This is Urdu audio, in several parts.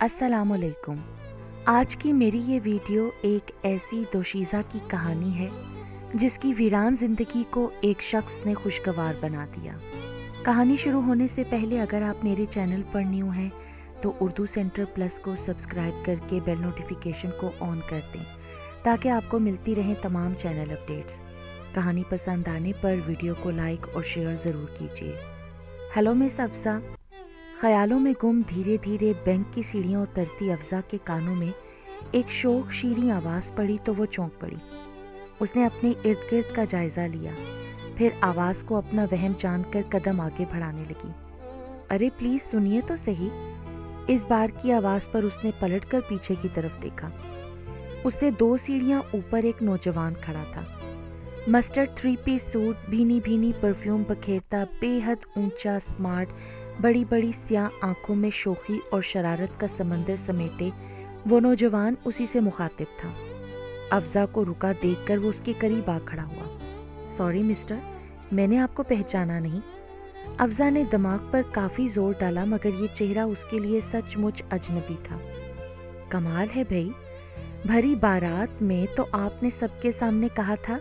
السلام علیکم۔ آج کی میری یہ ویڈیو ایک ایسی دوشیزہ کی کہانی ہے جس کی ویران زندگی کو ایک شخص نے خوشگوار بنا دیا۔ کہانی شروع ہونے سے پہلے اگر آپ میرے چینل پر نیو ہیں تو اردو سینٹر پلس کو سبسکرائب کر کے بیل نوٹیفیکیشن کو آن کر دیں تاکہ آپ کو ملتی رہیں تمام چینل اپڈیٹس۔ کہانی پسند آنے پر ویڈیو کو لائک اور شیئر ضرور کیجیے۔ ہیلو مس افزا۔ خیالوں میں گم دھیرے دھیرے بینک کی سیڑھیاں اترتی افزا کے کانوں میں ایک شوق شیریں آواز پڑی تو وہ چونک پڑی۔ اس نے اپنے ارد گرد کا جائزہ لیا، پھر آواز کو اپنا وہم جان کر قدم آگے بڑھانے لگی۔ ارے پلیز سنیے تو صحیح۔ اس بار کی آواز پر اس نے پلٹ کر پیچھے کی طرف دیکھا۔ اس سے 2 سیڑھیاں اوپر ایک نوجوان کھڑا تھا۔ مسٹرڈ 3 پیس سوٹ، بھینی بھینی پرفیوم بکھیرتا، بے حد اونچا، سمارٹ، بڑی بڑی سیاہ آنکھوں میں شوخی اور شرارت کا سمندر سمیٹے وہ نوجوان اسی سے مخاطب تھا۔ افزا کو رکا دیکھ کر وہ اس کے قریب آ کھڑا ہوا۔ سوری مسٹر، میں نے آپ کو پہچانا نہیں۔ افزا نے دماغ پر کافی زور ڈالا مگر یہ چہرہ اس کے لیے سچ مچ اجنبی تھا۔ کمال ہے بھائی، بھری بارات میں تو آپ نے سب کے سامنے کہا تھا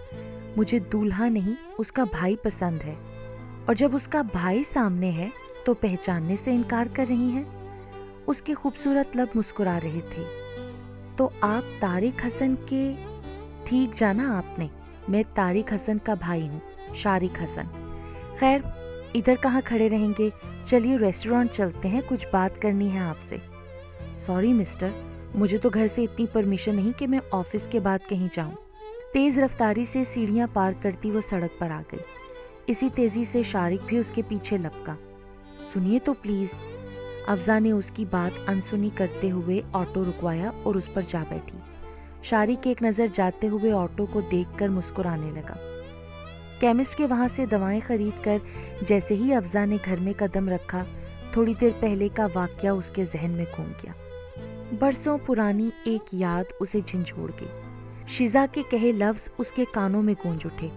مجھے دولہا نہیں اس کا بھائی پسند ہے، اور جب اس کا بھائی سامنے ہے تو پہچاننے سے انکار کر رہی ہیں۔ اس کے خوبصورت لب مسکرا رہے تھے۔ تو آپ طارق حسن کے… ٹھیک جانا آپ نے، میں طارق حسن کا بھائی ہوں، شارق حسن۔ خیر ادھر کہاں کھڑے رہیں گے، چلیے ریسٹورانٹ چلتے ہیں، کچھ بات کرنی ہے آپ سے۔ سوری مسٹر، مجھے تو گھر سے اتنی پرمیشن نہیں کہ میں آفس کے بعد کہیں جاؤں۔ تیز رفتاری سے سیڑھیاں پار کرتی وہ سڑک پر آ گئی۔ اسی تیزی سے شارق بھی اس کے پیچھے لپکا۔ سنیے تو پلیز۔ افزا نے اس کی بات انسنی کرتے ہوئے آٹو رکوایا اور اس پر جا بیٹھی۔ شارق ایک نظر جاتے ہوئے آٹو کو دیکھ کر مسکرانے لگا۔ کیمسٹ کے وہاں سے دوائیں خرید کر جیسے ہی افزا نے گھر میں قدم رکھا، تھوڑی دیر پہلے کا واقعہ اس کے ذہن میں گھوم گیا۔ برسوں پرانی ایک یاد اسے جھنجھوڑ گئی۔ شیزا کے کہے لفظ اس کے کانوں میں گونج اٹھے۔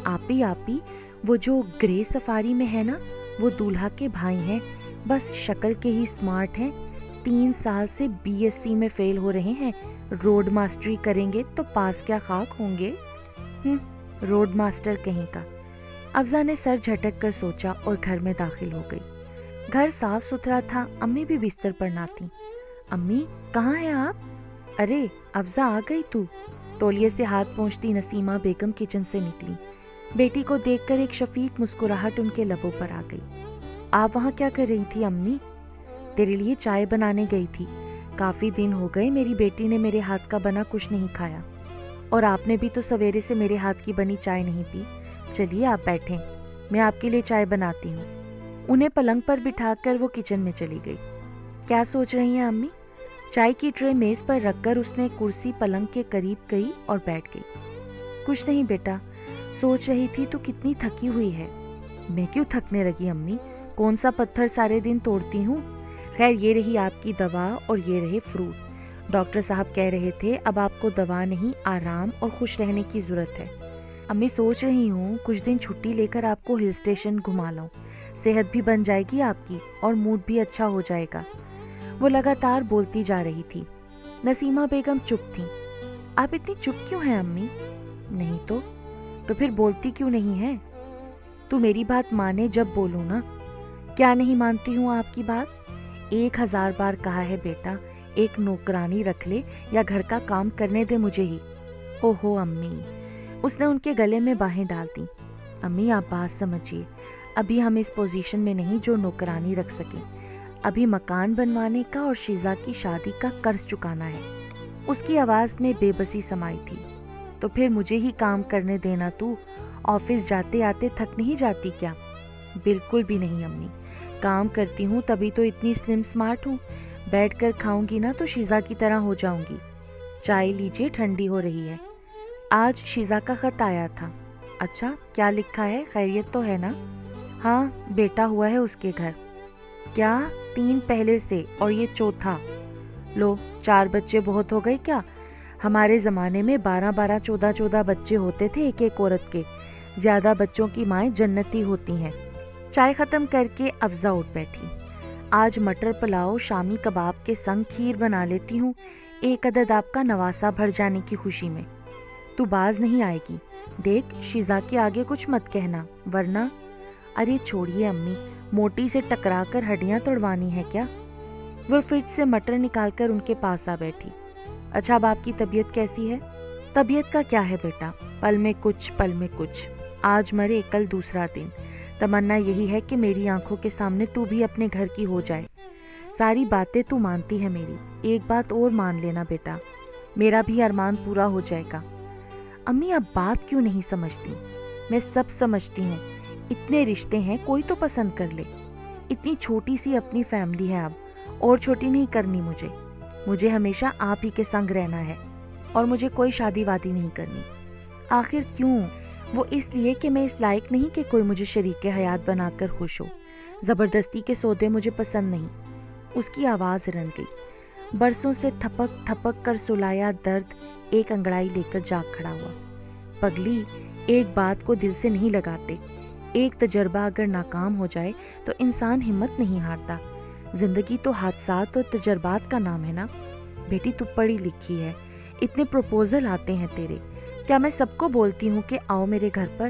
آپی وہ جو گرے سفاری میں ہے نا، وہ دولہا کے بھائی ہیں، بس شکل کے ہی سمارٹ ہیں۔ 3 سال سے BSc میں فیل ہو رہے ہیں، روڈ ماسٹری کریں گے تو پاس کیا خاک ہوں گے۔ روڈ ماسٹر کہیں کا۔ افزا نے سر جھٹک کر سوچا اور گھر میں داخل ہو گئی۔ گھر صاف ستھرا تھا، امی بھی بستر پر نہ تھیں۔ امی کہاں ہیں آپ؟ ارے افزا آ گئی تو؟ تولیے سے ہاتھ پہنچتی نسیمہ بیگم کچن سے نکلی۔ بیٹی کو دیکھ کر ایک شفیق مسکراہٹ ان کے لبوں پر آ گئی۔ آپ وہاں کیا کر رہی تھی امی؟ تیرے لیے چائے بنانے گئی تھی، کافی دن ہو گئے میری بیٹی نے میرے ہاتھ کا بنا کچھ نہیں کھایا، اور آپ نے بھی تو سویرے سے میرے ہاتھ کی بنی چائے نہیں پی۔ چلیے آپ بیٹھیں، میں آپ کے لیے چائے بناتی ہوں۔ انہیں پلنگ پر بٹھا کر وہ کچن میں چلی گئی۔ کیا سوچ رہی ہیں امی؟ چائے کی ٹرے میز پر رکھ کر اس نے کرسی پلنگ کے قریب گئی اور بیٹھ گئی۔ کچھ نہیں بیٹا، سوچ رہی تھی تو کتنی تھکی ہوئی ہے۔ میں کیوں تھکنے لگی امی؟ کون سا پتھر سارے دن توڑتی ہوں؟ خیر یہ رہی آپ کی دوا اور یہ رہے فروٹ۔ ڈاکٹر صاحب کہہ رہے تھے اب آپ کو دوا نہیں، آرام اور خوش رہنے کی ضرورت ہے۔ امی سوچ رہی ہوں کچھ دن چھٹی لے کر آپ کو ہل اسٹیشن گھما لاؤں، صحت بھی بن جائے گی آپ کی اور موڈ بھی اچھا ہو جائے گا۔ وہ لگاتار بولتی جا رہی تھی۔ نسیمہ بیگم چپ تھیں۔ آپ اتنی چپ کیوں ہیں امی؟ نہیں تو پھر بولتی کیوں نہیں ہے؟ تو میری بات مانے جب بولوں نا۔ کیا نہیں مانتی ہوں آپ کی بات؟ 1000 بار کہا ہے بیٹا، ایک نوکرانی رکھ لے یا گھر کا کام کرنے دے مجھے ہی۔ اوہو امی، اس نے ان کے گلے میں باہیں ڈال دیں۔ امی آپ بات سمجھیے، ابھی ہم اس پوزیشن میں نہیں جو نوکرانی رکھ سکیں۔ ابھی مکان بنوانے کا اور شیزا کی شادی کا قرض چکانا ہے۔ اس کی آواز میں بے بسی سمائی تھی۔ تو پھر مجھے ہی کام کرنے دینا، تو آفس جاتے آتے تھک نہیں جاتی کیا؟ بالکل بھی نہیں امی، کام کرتی ہوں تبھی تو اتنی سلم سمارٹ ہوں۔ بیٹھ کر کھاؤں گی نا تو شیزا کی طرح ہو جاؤں گی۔ چائے لیجیے، ٹھنڈی ہو رہی ہے۔ آج شیزا کا خط آیا تھا۔ اچھا کیا لکھا ہے؟ خیریت تو ہے نا؟ ہاں بیٹا ہوا ہے اس کے گھر۔ کیا 3 پہلے سے اور یہ چوتھا؟ لو 4 بچے بہت ہو گئے کیا؟ ہمارے زمانے میں 12 14 بچے ہوتے تھے ایک ایک عورت کے۔ زیادہ بچوں کی مائیں جنتی ہوتی ہیں۔ چائے ختم کر کے افزا اٹھ بیٹھی۔ آج مٹر پلاؤ شامی کباب کے سنگ کھیر بنا لیتی ہوں، ایک عدد آپ کا نواسا بھر جانے کی خوشی میں۔ تو باز نہیں آئے گی، دیکھ شیزا کے آگے کچھ مت کہنا ورنہ۔ ارے چھوڑیے امی، موٹی سے ٹکرا کر ہڈیاں توڑوانی ہے کیا؟ وہ فریج سے مٹر نکال کر ان کے پاس آ بیٹھی۔ اچھا اب آپ کی طبیعت کیسی ہے؟ طبیعت کا کیا ہے بیٹا، پل میں کچھ پل میں کچھ، آج مرے کل دوسرا دن۔ تمنا یہی ہے کہ میری آنکھوں کے سامنے تو بھی اپنے گھر کی ہو جائے۔ ساری باتیں تو مانتی ہے میری، ایک بات اور مان لینا بیٹا، میرا بھی ارمان پورا ہو جائے گا۔ امی اب بات کیوں نہیں سمجھتی؟ میں سب سمجھتی ہوں، اتنے رشتے ہیں کوئی تو پسند کر لے۔ اتنی چھوٹی سی اپنی فیملی ہے، اب اور چھوٹی نہیں کرنی مجھے ہمیشہ آپ ہی کے سنگ رہنا ہے، اور مجھے کوئی شادی وادی نہیں کرنی۔ آخر کیوں؟ وہ اس لیے کہ میں اس لائق نہیں کہ کوئی مجھے شریک حیات بنا کر خوش ہو۔ زبردستی کے سودے مجھے پسند نہیں۔ اس کی آواز رن گئی۔ برسوں سے تھپک تھپک کر سلایا درد ایک انگڑائی لے کر جاگ کھڑا ہوا۔ پگلی، ایک بات کو دل سے نہیں لگاتے، ایک تجربہ اگر ناکام ہو جائے تو انسان ہمت نہیں ہارتا۔ زندگی تو حادثات اور تجربات کا نام ہے نا۔ بیٹی تو پڑھی لکھی ہے، اتنے پروپوزل آتے ہیں تیرے، کیا میں سب کو بولتی ہوں کہ آؤ میرے گھر پر؟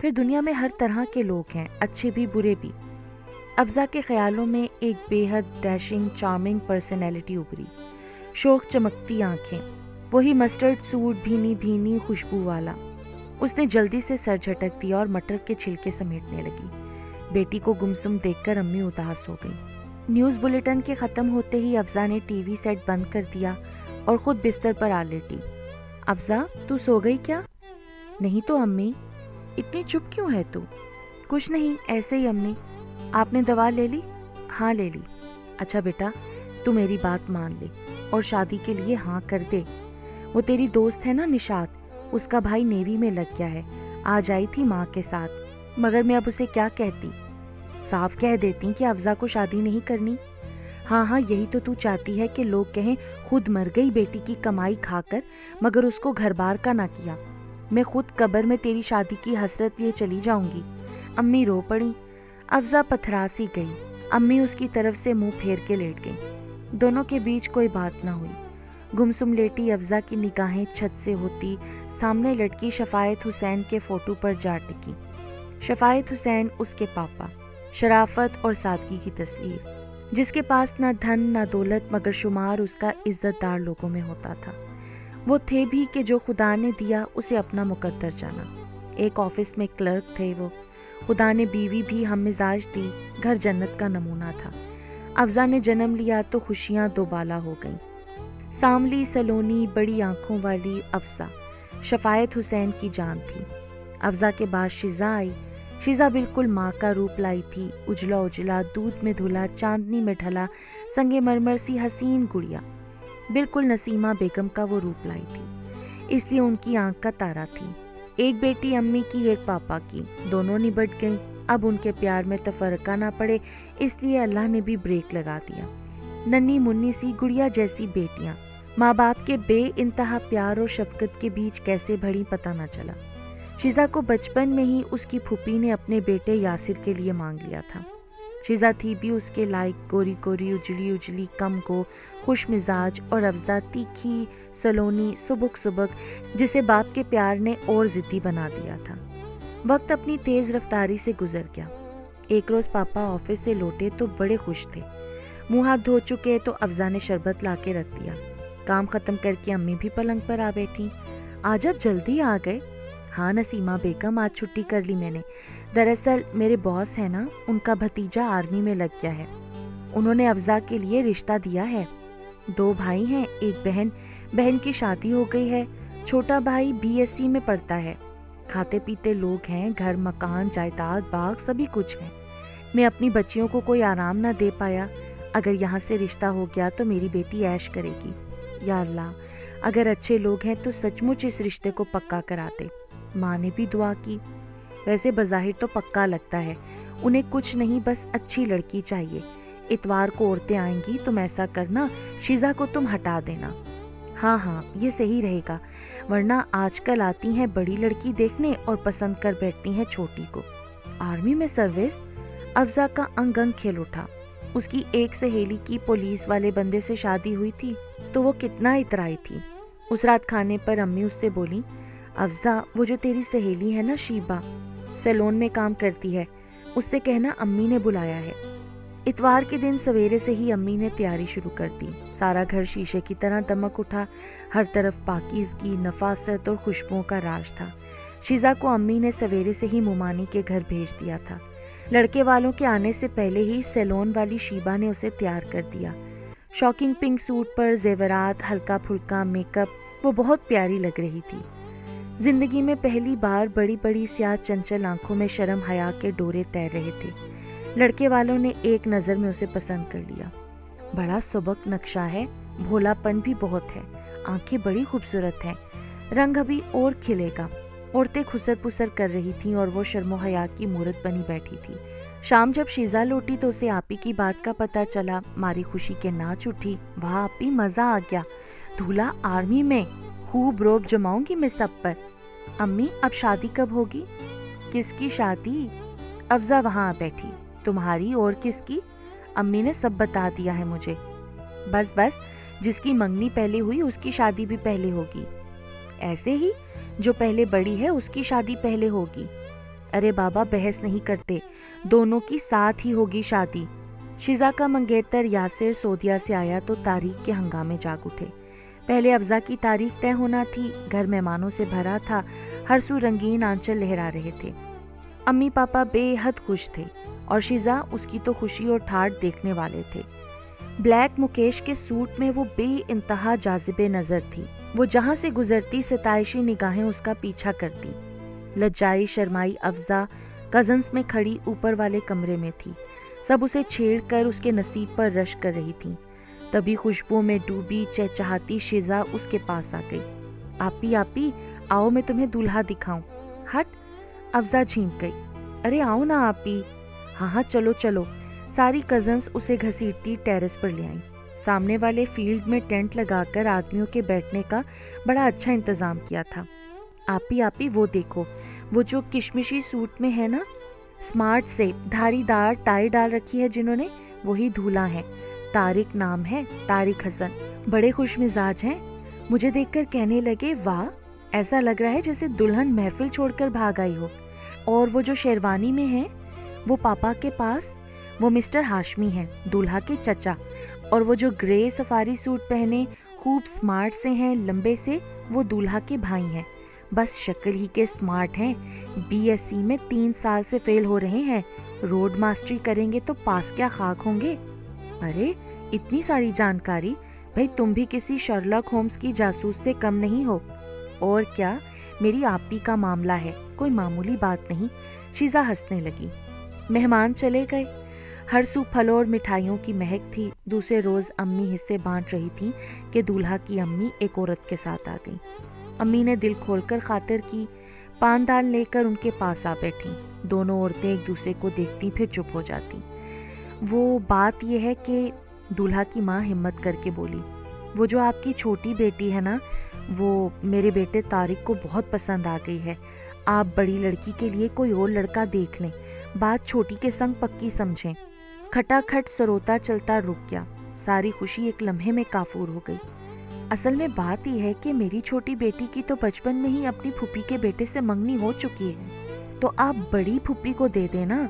پھر دنیا میں ہر طرح کے لوگ ہیں، اچھے بھی برے بھی۔ افزا کے خیالوں میں ایک بے حد ڈیشنگ چارمنگ پرسنالٹی ابھری، شوق چمکتی آنکھیں، وہی مسٹرڈ سوٹ بھینی بھینی خوشبو والا۔ اس نے جلدی سے سر جھٹک دیا اور مٹر کے چھلکے سمیٹنے لگی۔ بیٹی کو گمسم دیکھ کر امی اداس ہو گئی۔ نیوز بلیٹن کے ختم ہوتے ہی افزا نے ٹی وی سیٹ بند کر دیا اور خود بستر پر آ لیٹی۔ افزا تو سو گئی کیا؟ نہیں تو امی، اتنی چپ کیوں ہے تو؟ کچھ نہیں، ایسے ہی امی۔ آپ نے دوا لے لی؟ ہاں لے لی۔ اچھا بیٹا تو میری بات مان لے اور شادی کے لیے ہاں کر دے۔ وہ تیری دوست ہے نا نشاد، اس کا بھائی نیوی میں لگ گیا ہے، آج آئی تھی ماں کے ساتھ، مگر میں اب اسے کیا کہتی؟ صاف کہہ دیتی کہ افزا کو شادی نہیں کرنی۔ ہاں یہی تو چاہتی ہے کہ لوگ کہیں خود مر گئی بیٹی کی کمائی کھا کر، مگر اس کو گھر بار کا نہ کیا۔ میں خود قبر میں تیری شادی کی حسرت لیے چلی جاؤں گی۔ امی رو پڑی۔ افزا پتھرا سی گئی۔ امی اس کی طرف سے منہ پھیر کے لیٹ گئی۔ دونوں کے بیچ کوئی بات نہ ہوئی۔ گمسم لیٹی افزا کی نگاہیں چھت سے ہوتی سامنے لٹکی شفایت حسین کے فوٹو پر جا ٹکی۔ شفایت حسین اس کے پاپا، شرافت اور سادگی کی تصویر، جس کے پاس نہ دھن نہ دولت مگر شمار اس کا عزت دار لوگوں میں ہوتا تھا۔ وہ تھے بھی کہ جو خدا نے دیا اسے اپنا مقدر جانا۔ ایک آفس میں کلرک تھے وہ۔ خدا نے بیوی بھی ہم مزاج دی، گھر جنت کا نمونہ تھا۔ افزا نے جنم لیا تو خوشیاں دوبالا ہو گئیں۔ سانولی سلونی بڑی آنکھوں والی افزا شفایت حسین کی جان تھی۔ افزا کے بعد شیزا آئی۔ شیزا بالکل ماں کا روپ لائی تھی، اجلا اجلا، دودھ میں دھلا، چاندنی میں ڈھلا، سنگ مرمر سی حسین گڑیا، بالکل نسیمہ بیگم کا وہ روپ لائی تھی، اس لیے ان کی آنکھ کا تارا تھی۔ ایک بیٹی امی کی، ایک پاپا کی، دونوں نبٹ گئیں۔ اب ان کے پیار میں تفرقہ نہ پڑے اس لیے اللہ نے بھی بریک لگا دیا۔ ننھی منی سی گڑیا جیسی بیٹیاں ماں باپ کے بے انتہا پیار اور شفقت کے بیچ کیسے بڑھی پتہ نہ چلا۔ شیزا کو بچپن میں ہی اس کی پھوپھی نے اپنے بیٹے یاسر کے لیے مانگ لیا تھا۔ شیزا تھی بھی اس کے لائق، گوری گوری، اجلی اجلی، کم گو، خوش مزاج، اور افزا تیکھی، سلونی، سبک سبک، جسے باپ کے پیار نے اور ضدی بنا دیا تھا۔ وقت اپنی تیز رفتاری سے گزر گیا۔ ایک روز پاپا آفس سے لوٹے تو بڑے خوش تھے۔ منہ ہاتھ دھو چکے تو افزا نے شربت لا کے رکھ دیا۔ کام ختم کر کے امی بھی پلنگ پر آ بیٹھی۔ آج اب جلدی آ گئے؟ ہاں نسیمہ بیگم، آج چھٹی کر لی میں نے۔ دراصل میرے باس ہے نا، ان کا بھتیجا آرمی میں لگ گیا ہے، انہوں نے افزا کے لیے رشتہ دیا ہے۔ 2 بھائی ہیں، ایک بہن، بہن کی شادی ہو گئی ہے، چھوٹا بھائی BSc میں پڑھتا ہے۔ کھاتے پیتے لوگ ہیں، گھر مکان جائیداد باغ سبھی کچھ ہے۔ میں اپنی بچیوں کو کوئی آرام نہ دے پایا، اگر یہاں سے رشتہ ہو گیا تو میری بیٹی عیش کرے گی۔ یا اللہ، اگر اچھے لوگ ہیں تو سچ مچ اس رشتے کو پکا کراتے۔ ماں نے بھی دعا کی۔ ویسے بظاہر تو پکا لگتا ہے، انہیں کچھ نہیں بس اچھی لڑکی چاہیے۔ اتوار کو عورتیں آئیں گی، تم ایسا کرنا شیزا کو تم ہٹا دینا۔ ہاں یہ صحیح رہے گا، ورنہ آج کل آتی ہیں بڑی لڑکی دیکھنے اور پسند کر بیٹھتی ہیں چھوٹی کو۔ آرمی میں سروس؟ افزا کا انگ انگ کھل اٹھا۔ اس کی ایک سہیلی کی پولیس والے بندے سے شادی ہوئی تھی تو وہ کتنا اترائی تھی۔ اس رات کھانے پر امی اس سے بولی، افزا وہ جو تیری سہیلی ہے نا شیبہ، سیلون میں کام کرتی ہے، اس سے کہنا امی نے بلایا ہے۔ اتوار کے دن سویرے سے ہی امی نے تیاری شروع کر دی۔ سارا گھر شیشے کی طرح دمک اٹھا، ہر طرف پاکیزگی، نفاست اور خوشبوؤں کا راج تھا۔ شیزا کو امی نے سویرے سے ہی مومانی کے گھر بھیج دیا تھا۔ لڑکے والوں کے آنے سے پہلے ہی سیلون والی شیبہ نے اسے تیار کر دیا۔ شاکنگ پنک سوٹ پر زیورات، ہلکا پھلکا میک اپ، وہ بہت پیاری لگ رہی تھی۔ زندگی میں پہلی بار بڑی بڑی سیاہ چنچل آنکھوں میں شرم حیا کے ڈورے تیر رہے تھے۔ لڑکے والوں نے ایک نظر میں اسے پسند کر لیا۔ بڑا سبک نقشہ ہے، بھولا پن بھی بہت ہے، آنکھیں بڑی خوبصورت ہیں، رنگ ابھی اور کھلے گا۔ عورتیں خسر پسر کر رہی تھیں اور وہ شرم و حیا کی مورت بنی بیٹھی تھی۔ شام جب شیزا لوٹی تو اسے آپی کی بات کا پتہ چلا۔ ماری خوشی کے ناچ اٹھی، واہ آپی مزہ آ گیا، دھولا آرمی میں، خوب روب جماؤں گی میں سب پر۔ امی اب شادی کب ہوگی؟ کس کی شادی؟ افزا وہاں بیٹھی، تمہاری اور کس کی؟ امی نے سب بتا دیا ہے مجھے۔ بس بس، جس کی منگنی پہلے ہوئی اس کی شادی بھی پہلے ہوگی۔ ایسے ہی جو پہلے بڑی ہے اس کی شادی پہلے ہوگی۔ ارے بابا بحث نہیں کرتے، دونوں کی ساتھ ہی ہوگی شادی۔ شیزا کا منگیتر یاسر سعودیہ سے آیا تو تاریخ کے ہنگامے جاگ اٹھے۔ پہلے افزا کی تاریخ طے ہونا تھی، گھر مہمانوں سے بھرا تھا، ہر سو رنگین آنچل لہرا رہے تھے۔ امی پاپا بے حد خوش تھے اور شیزا اس کی تو خوشی اور ٹھاٹھ دیکھنے والے تھے۔ بلیک مکیش کے سوٹ میں وہ بے انتہا جاذب نظر تھی۔ وہ جہاں سے گزرتی ستائشی نگاہیں اس کا پیچھا کرتی۔ لجائی شرمائی افزا کزنز میں کھڑی اوپر والے کمرے میں تھی، سب اسے چھیڑ کر اس کے نصیب پر رش کر رہی تھیں۔ تبھی خوشبو میں ڈوبی چہچہاتی شیزا اس کے پاس آ گئی۔ آپی آپی آؤ میں تمہیں دولہا دکھاؤں۔ ہٹ، افزا جھینک گئی۔ ارے آؤ نا آپی۔ ہاں ہاں چلو چلو۔ ساری کزنز اسے گھسیٹتی ٹیرس پر لے آئیں۔ سامنے والے فیلڈ میں ٹینٹ لگا کر آدمیوں کے بیٹھنے کا بڑا اچھا انتظام کیا تھا۔ آپی آپی وہ دیکھو، وہ جو کشمشی سوٹ میں ہے نا، سمارٹ سے دھاری دار ٹائی ڈال رکھی ہے جنہوں نے، وہی دولہا ہے۔ طارق نام ہے، طارق حسن، بڑے خوش مزاج ہیں۔ مجھے دیکھ کر کہنے لگے واہ، ایسا لگ رہا ہے جیسے دلہن محفل چھوڑ کر بھاگ آئی ہو۔ اور وہ جو شیروانی میں ہے وہ پاپا کے پاس، وہ مسٹر ہاشمی ہیں، دولہا کے چچا۔ اور وہ جو گرے سفاری سوٹ پہنے خوب سمارٹ سے ہیں، لمبے سے، وہ دولہا کے بھائی ہیں۔ بس شکل ہی کے سمارٹ ہیں، بی ایس سی میں 3 سال سے فیل ہو رہے ہیں، روڈ ماسٹری کریں گے تو پاس کیا خاک ہوں گے۔ ارے اتنی ساری جانکاری، بھئی تم بھی کسی شرلاک ہومز کی جاسوس سے کم نہیں ہو۔ اور کیا، میری آپی کا معاملہ ہے، کوئی معمولی بات نہیں۔ شیزا ہنسنے لگی۔ مہمان چلے گئے۔ ہر سو پھلوں اور مٹھائیوں کی مہک تھی۔ دوسرے روز امی حصے بانٹ رہی تھیں کہ دولہا کی امی ایک عورت کے ساتھ آ گئی۔ امی نے دل کھول کر خاطر کی، پان دال لے کر ان کے پاس آ بیٹھیں۔ دونوں عورتیں ایک دوسرے کو دیکھتی پھر چپ ہو جاتی۔ وہ بات یہ ہے کہ دولہا کی ماں ہمت کر کے بولی، وہ جو آپ کی چھوٹی بیٹی ہے نا، وہ میرے بیٹے طارق کو بہت پسند آ گئی ہے۔ آپ بڑی لڑکی کے لیے کوئی اور لڑکا دیکھ لیں، بات چھوٹی کے سنگ پکی سمجھیں۔ کھٹا کھٹ سروتا چلتا رک گیا۔ ساری خوشی ایک لمحے میں کافور ہو گئی۔ اصل میں بات یہ ہے کہ میری چھوٹی بیٹی کی تو بچپن میں ہی اپنی پھوپھی کے بیٹے سے منگنی ہو چکی ہے، تو آپ بڑی پھوپھی کو دے دیں نا،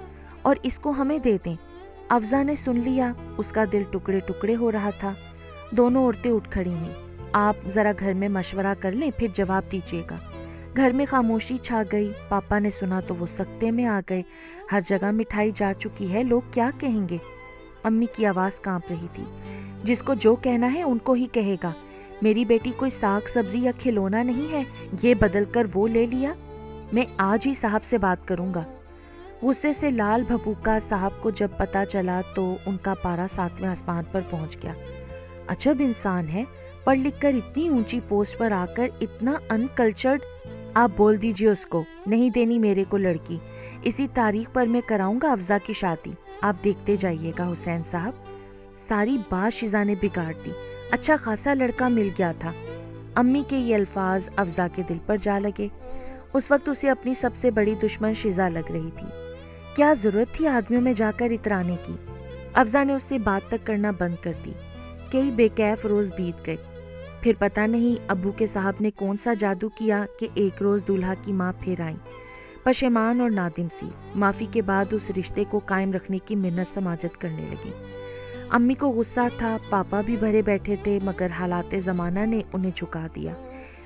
اور اس کو ہمیں دے دیں۔ افزا نے سن لیا، اس کا دل ٹکڑے ٹکڑے ہو رہا تھا۔ دونوں عورتیں اٹھ کھڑی ہوئیں۔ آپ ذرا گھر میں مشورہ کر لیں پھر جواب دیجیے گا۔ گھر میں خاموشی چھا گئی۔ پاپا نے سنا تو وہ سکتے میں آ گئے۔ ہر جگہ مٹھائی جا چکی ہے، لوگ کیا کہیں گے؟ امی کی آواز کانپ رہی تھی۔ جس کو جو کہنا ہے ان کو ہی کہے گا۔ میری بیٹی کوئی ساگ سبزی یا کھلونا نہیں ہے، یہ بدل کر وہ لے لیا۔ میں آج ہی صاحب سے بات کروں گا۔ غصے سے لال بھپوکا صاحب کو جب پتا چلا تو ان کا پارا 7ویں آسمان پر پہنچ گیا۔ عجب انسان ہے، پڑھ لکھ کر اتنی اونچی پوسٹ پر آ کر اتنا ان کلچرڈ۔ آپ بول دیجئے اس کو نہیں دینی میرے کو لڑکی، اسی تاریخ پر میں کراؤں گا افزا کی شادی، آپ دیکھتے جائیے گا حسین صاحب۔ ساری بات شیزا نے بگاڑ دی۔ اچھا خاصا لڑکا مل گیا تھا۔ امی کے یہ الفاظ افزا کے دل پر جا لگے۔ اس وقت اسے اپنی سب سے بڑی دشمن شیزا لگ رہی تھی۔ کیا ضرورت تھی آدمیوں میں جا کر اترانے کی؟ افزا نے اس سے بات تک کرنا بند کر دی۔ کئی بے کیف روز بیت گئے، پھر پتہ نہیں ابو کے صاحب نے کون سا جادو کیا کہ ایک روز دولہا کی ماں پھر آئیں، پشیمان اور نادم سی، معافی کے بعد اس رشتے کو قائم رکھنے کی منت سماجت کرنے لگی۔ امی کو غصہ تھا، پاپا بھی بھرے بیٹھے تھے، مگر حالات زمانہ نے انہیں جھکا دیا۔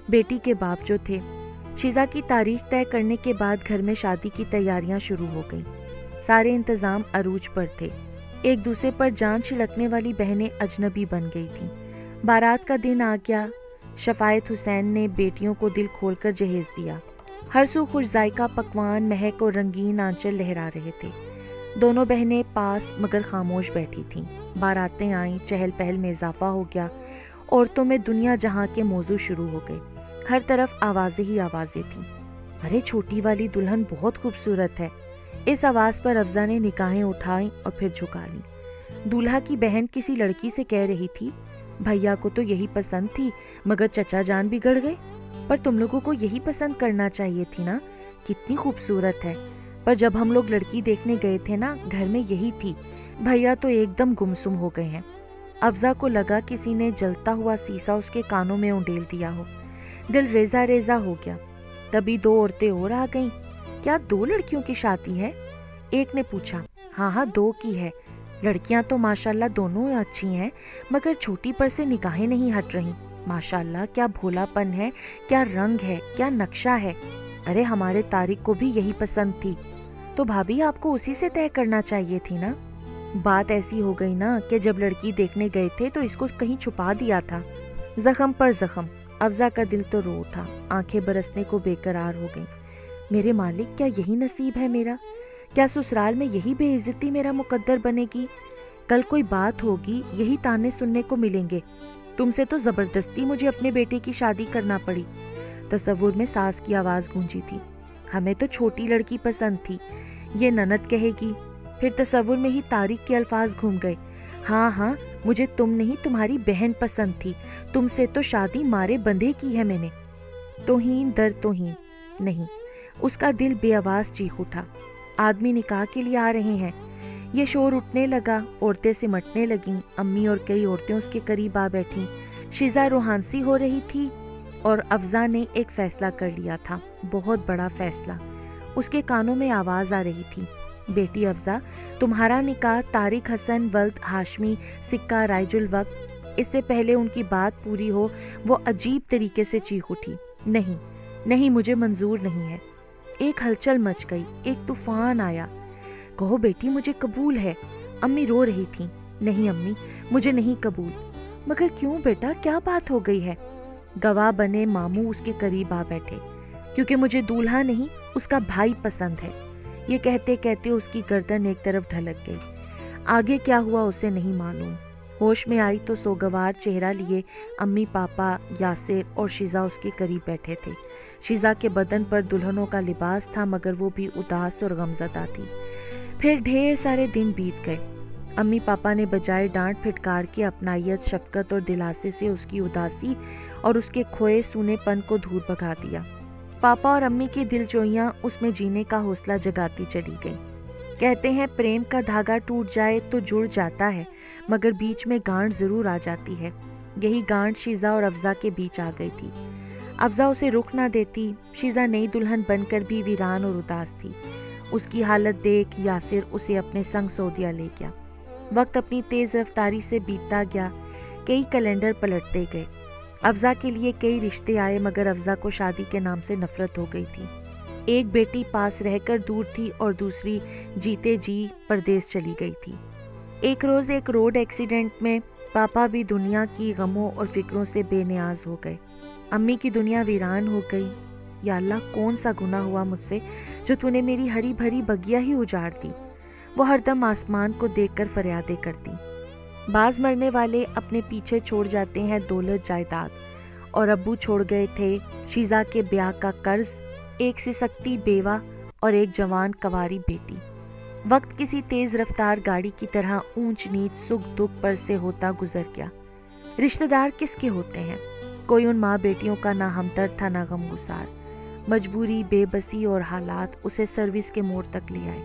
بیٹی کے باپ جو تھے، شیزا کی تاریخ طے کرنے کے بعد گھر میں شادی کی تیاریاں شروع ہو گئیں۔ سارے انتظام عروج پر تھے۔ ایک دوسرے پر جان چھڑکنے والی بہنیں اجنبی بن گئی تھیں۔ بارات کا دن آ گیا۔ شفایت حسین نے بیٹیوں کو دل کھول کر جہیز دیا۔ ہر سو خوش ذائقہ پکوان، مہک اور رنگین آنچل لہرا رہے تھے۔ دونوں بہنیں پاس مگر خاموش بیٹھی تھیں۔ باراتیں آئیں، چہل پہل میں اضافہ ہو گیا، عورتوں میں دنیا جہاں کے موضوع شروع ہو گئے۔ ہر طرف آوازیں ہی آوازیں تھیں۔ ارے چھوٹی والی دلہن بہت خوبصورت ہے۔ اس آواز پر افزا نے نگاہیں اٹھائیں اور پھر جھکا لیں۔ دولہا کی بہن کسی لڑکی سے کہہ رہی تھی، بھیا کو تو یہی پسند تھی مگر چچا جان بگڑ گئے، پر تم لوگوں کو یہی پسند کرنا چاہیے تھی نا، کتنی خوبصورت ہے۔ پر جب ہم لوگ لڑکی دیکھنے گئے تھے نا، گھر میں یہی تھی، بھیا تو ایک دم گمسم ہو گئے ہیں۔ افزا کو لگا کسی نے جلتا ہوا سیسا اس کے کانوں میں انڈیل دیا ہو۔ دل ریزہ ریزہ ہو گیا۔ تبھی دو عورتیں اور آ گئیں۔ کیا دو لڑکیوں کی شادی ہے؟ ایک نے پوچھا۔ ہاں دو کی ہے، لڑکیاں تو ماشاءاللہ دونوں اچھی ہیں، مگر چھوٹی پر سے نگاہیں نہیں ہٹ رہی۔ ماشاءاللہ کیا بھولا پن ہے، کیا رنگ ہے، کیا نقشہ ہے۔ ارے ہمارے طارق کو بھی یہی پسند تھی۔ تو بھابھی آپ کو اسی سے طے کرنا چاہیے تھی نا۔ بات ایسی ہو گئی نا کہ جب لڑکی دیکھنے گئے تھے تو اس کو کہیں چھپا دیا تھا۔ زخم پر زخم۔ افزا کا دل تو رو اٹھا، آنکھیں برسنے کو بے قرار ہو گئیں۔ میرے مالک، کیا یہی نصیب ہے میرا؟ کیا سسرال میں یہی بے عزتی میرا مقدر بنے گی؟ کل کوئی بات ہوگی، یہی تانے سننے کو ملیں گے۔ تم سے تو زبردستی مجھے اپنے بیٹے کی شادی کرنا پڑی۔ تصور میں ساس کی آواز گونجی تھی۔ ہمیں تو چھوٹی لڑکی پسند تھی، یہ نند کہے گی۔ پھر تصور میں ہی طارق کے الفاظ گھوم گئے۔ ہاں مجھے تم نہیں، تمہاری بہن پسند تھی، تم سے تو شادی مارے بندھے کی ہے میں نے۔ توہین در توہین نہیں۔ اس کا دل بے آواز چیخ اٹھا۔ آدمی نکاح کے لیے آ رہے ہیں۔ یہ شور اٹھنے لگا، عورتیں سمٹنے لگیں، امی اور کئی عورتیں اس کے قریب آ بیٹھیں۔ شیزا روحانسی ہو رہی تھی اور افزا نے ایک فیصلہ کر لیا تھا، بہت بڑا فیصلہ۔ اس کے کانوں میں آواز آ رہی تھی، بیٹی افزا، تمہارا نکاح طارق حسن ولد ہاشمی سکہ رائج الوقت۔ اس سے پہلے ان کی بات پوری ہو وہ عجیب طریقے سے چیخ اٹھی، نہیں مجھے منظور نہیں ہے۔ ایک ہلچل مچ گئی، ایک طوفان آیا۔ کہو بیٹی مجھے قبول ہے۔ امی رو رہی تھیں۔ نہیں امی، مجھے نہیں قبول۔ مگر کیوں بیٹا، کیا بات ہو گئی ہے؟ گواہ بنے ماموں اس کے قریب آ بیٹھے۔ کیونکہ مجھے دولہا نہیں، اس کا بھائی پسند ہے۔ یہ کہتے کہتے اس کی گردن ایک طرف ڈھلک گئی۔ آگے کیا ہوا اسے نہیں معلوم۔ ہوش میں آئی تو سوگوار چہرہ لیے امی، پاپا، یاسر اور شیزا اس کے قریب بیٹھے تھے۔ شیزا کے بدن پر دلہنوں کا لباس تھا مگر وہ بھی اداس اور غمزدہ تھی۔ پھر ڈھیر سارے دن بیت گئے۔ امی پاپا نے بجائے ڈانٹ پھٹکار کے اپنائیت، شفقت اور دلاسے سے اس کی اداسی اور اس کے کھوئے سونے پن کو دور بھگا دیا۔ پاپا اور امی کی دلجوئیاں اس میں جینے کا حوصلہ جگاتی چلی گئیں۔ کہتے ہیں پریم کا دھاگا ٹوٹ جائے تو جڑ جاتا ہے، مگر بیچ میں گانٹ ضرور آ جاتی ہے۔ یہی گانٹ شیزا اور افزا کے بیچ آ گئی تھی۔ افزا اسے رخ نہ دیتی۔ شیزا نئی دلہن بن کر بھی ویران اور اداس تھی۔ اس کی حالت دیکھ یاسر اسے اپنے سنگ سعودیہ لے گیا۔ وقت اپنی تیز رفتاری سے بیتتا گیا، کئی کیلنڈر پلٹتے گئے۔ افزا کے لیے کئی رشتے آئے مگر افزا کو شادی کے نام سے نفرت ہو گئی تھی۔ ایک بیٹی پاس رہ کر دور تھی اور دوسری جیتے جی پردیس چلی گئی تھی۔ ایک روز ایک روڈ ایکسیڈنٹ میں پاپا بھی دنیا کی غموں اور فکروں سے بے نیاز ہو گئے۔ امی کی دنیا ویران ہو گئی۔ یا اللہ، کون سا گناہ ہوا مجھ سے جو تو نے میری ہری بھری بگیا ہی اجاڑ دی۔ وہ ہر دم آسمان کو دیکھ کر فریادیں کرتی۔ بعض مرنے والے اپنے پیچھے چھوڑ جاتے ہیں دولت جائیداد، اور ابو چھوڑ گئے تھے شیزا کے بیاہ کا قرض، ایک سسکتی بیوہ اور ایک جوان کنواری بیٹی۔ وقت کسی تیز رفتار گاڑی کی طرح اونچ نیچ، سکھ دکھ پر سے ہوتا گزر گیا۔ رشتہ دار کس کے ہوتے ہیں؟ کوئی ان ماں بیٹیوں کا نہ ہمدرد تھا نہ غم گسار۔ مجبوری، بے بسی اور حالات اسے سروس کے موڑ تک لے آئے۔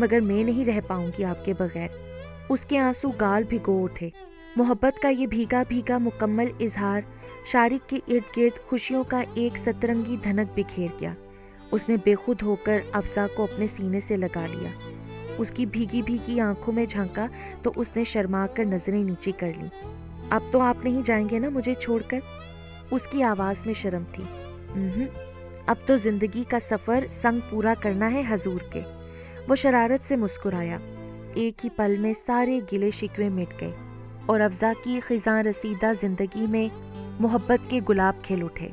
مگر میں نہیں رہ پاؤں گی آپ کے بغیر۔ اس کے آنسو گال بھگو اٹھے۔ محبت کا یہ بھیگا بھیگا مکمل اظہار شارق کے ارد گرد خوشیوں کا ایک سترنگی دھنک بکھیر گیا۔ اس نے بے خود ہو کر افزا کو اپنے سینے سے لگا لیا۔ اس کی بھیگی بھیگی آنکھوں میں جھانکا تو اس نے شرما کر نظریں نیچے کر لیں۔ اب تو آپ نہیں جائیں گے نا مجھے چھوڑ کر؟ اس کی آواز میں شرم تھی۔ اب تو زندگی کا سفر سنگ پورا کرنا ہے حضور کے۔ وہ شرارت سے مسکرایا۔ ایک ہی پل میں سارے گلے شکوے مٹ گئے اور افزا کی خزاں رسیدہ زندگی میں محبت کے گلاب کھل اٹھے۔